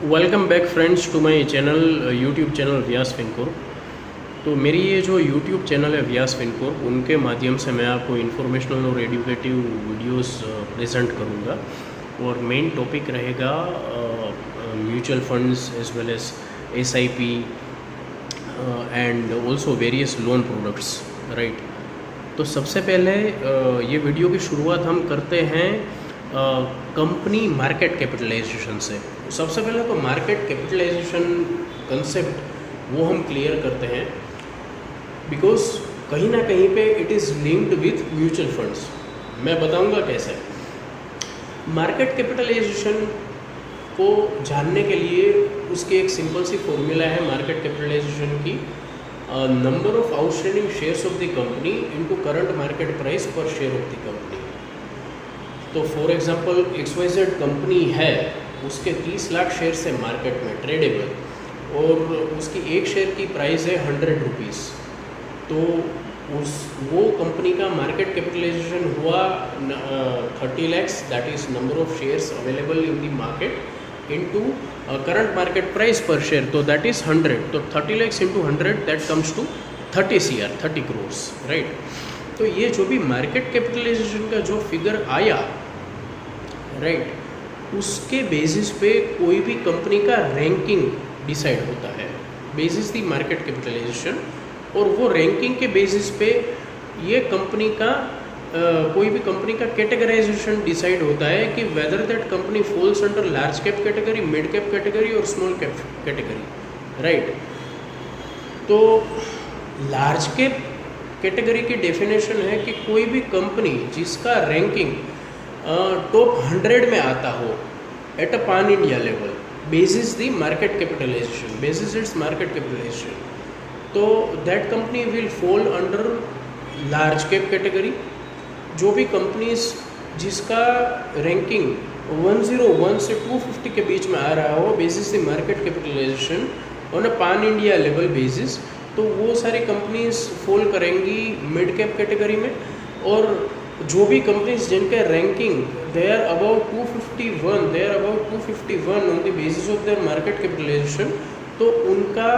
Welcome back friends to my channel YouTube channel Vyas Fincore. तो मेरी ये जो यूट्यूब चैनल है व्यास फिनकोर, उनके माध्यम से मैं आपको इन्फॉर्मेशनल और एजुकेटिव वीडियोस प्रेजेंट करूँगा। और मेन टॉपिक रहेगा mutual funds as well as SIP and also various loan products, right. तो सबसे पहले ये वीडियो की शुरुआत हम करते हैं कंपनी मार्केट कैपिटलाइजेशन से। सबसे पहले तो मार्केट कैपिटलाइजेशन कंसेप्ट वो हम क्लियर करते हैं, बिकॉज कहीं ना कहीं पे it is linked with mutual funds. मैं बताऊंगा कैसे। मार्केट कैपिटलाइजेशन को जानने के लिए उसकी एक सिंपल सी फॉर्मूला है मार्केट कैपिटलाइजेशन की, number of outstanding shares of the company into current market price per share of the company. तो फॉर एग्जांपल XYZ कंपनी है, उसके 30 लाख शेयर है मार्केट में ट्रेडेबल, और उसकी एक शेयर की प्राइस है 100 रुपीज़। तो वो कंपनी का मार्केट कैपिटलाइजेशन हुआ 30 lakhs, that is number of shares available in the market into current market price per share, तो दैट इज़ 100। तो 30 lakhs into 100 that comes to 30 CR, 30 crore, right. तो ये जो भी मार्केट कैपिटलाइजेशन का जो फिगर आया, राइट, उसके बेसिस पे कोई भी कंपनी का रैंकिंग डिसाइड होता है बेसिस दी मार्केट कैपिटलाइजेशन। और वो रैंकिंग के बेसिस पे ये कंपनी का कोई भी कंपनी का कैटेगराइजेशन डिसाइड होता है कि whether that company falls under large cap category, mid cap category और स्मॉल कैप कैटेगरी, राइट। तो लार्ज कैप कैटेगरी की डेफिनेशन है कि कोई भी कंपनी जिसका रैंकिंग टॉप 100 में आता हो at a pan India level basis the market capitalization, basis its market capitalization, तो that company will fall under large cap category. जो भी कंपनीज जिसका रैंकिंग 101 से 250 के बीच में आ रहा हो basis the market capitalization on a pan India level basis, तो वो सारी कंपनीज फॉल करेंगी मिड कैप कैटेगरी में। और जो भी कंपनीज जिनके ranking they are about 251 on the basis of their market capitalization, तो उनका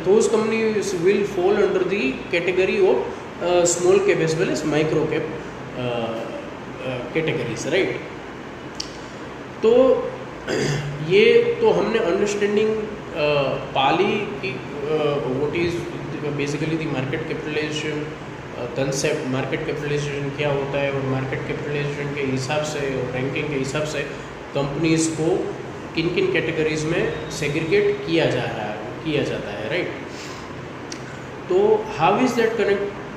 those companies will fall under the category of small cap as well as micro cap categories, right. तो ये तो हमने अंडरस्टैंडिंग पाली की what is basically the market capitalization concept, market capitalization क्या होता है, और मार्केट कैपिटलाइजेशन के हिसाब से और रैंकिंग के हिसाब से कंपनीज को किन किन कैटेगरीज में सेग्रीगेट किया जाता है, राइट। तो how is that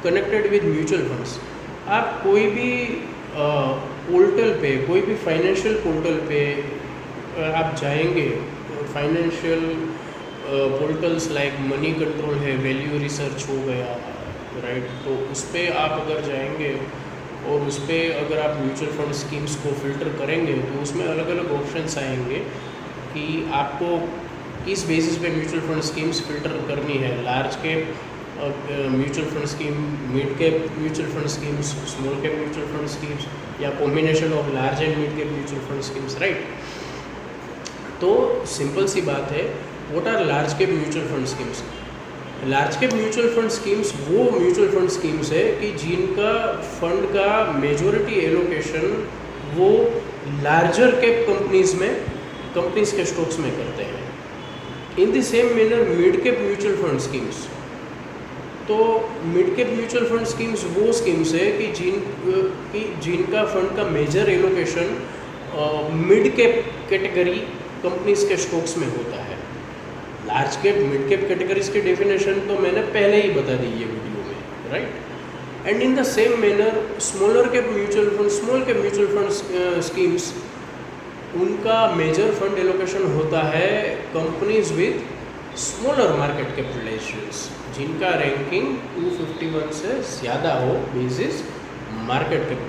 connected with mutual funds. आप कोई भी पोर्टल पे, कोई भी फाइनेंशियल पोर्टल पे आप जाएंगे, financial portals like money control है, वैल्यू रिसर्च हो गया, राइट। तो उस पर आप अगर जाएंगे और उस पर अगर आप म्यूचुअल फंड स्कीम्स को फ़िल्टर करेंगे, तो उसमें अलग अलग ऑप्शंस आएंगे कि आपको किस बेसिस पे म्यूचुअल फंड स्कीम्स फ़िल्टर करनी है। Large cap mutual fund scheme, mid cap mutual fund schemes, small cap mutual fund schemes, या combination of large and mid cap mutual fund schemes, right. तो simple सी बात है, what are large cap mutual fund schemes. Large cap mutual fund schemes वो mutual fund schemes है कि जिनका fund का मेजॉरिटी एलोकेशन वो लार्जर कैप कंपनीज के स्टॉक्स में करते हैं। In the same manner mid cap mutual fund schemes, तो mid cap mutual fund schemes वो स्कीम्स है कि जिनका फंड का major allocation mid cap category companies के स्टॉक्स में होता है। Large cap mid cap categories की डेफिनेशन तो मैंने पहले ही बता दी ये वीडियो में, right. And in the same manner small cap mutual fund schemes, उनका मेजर फंड एलोकेशन होता है companies with smaller market capitalizations, जिनका रैंकिंग 251 से ज़्यादा हो बेसिस मार्केट कैपिटल।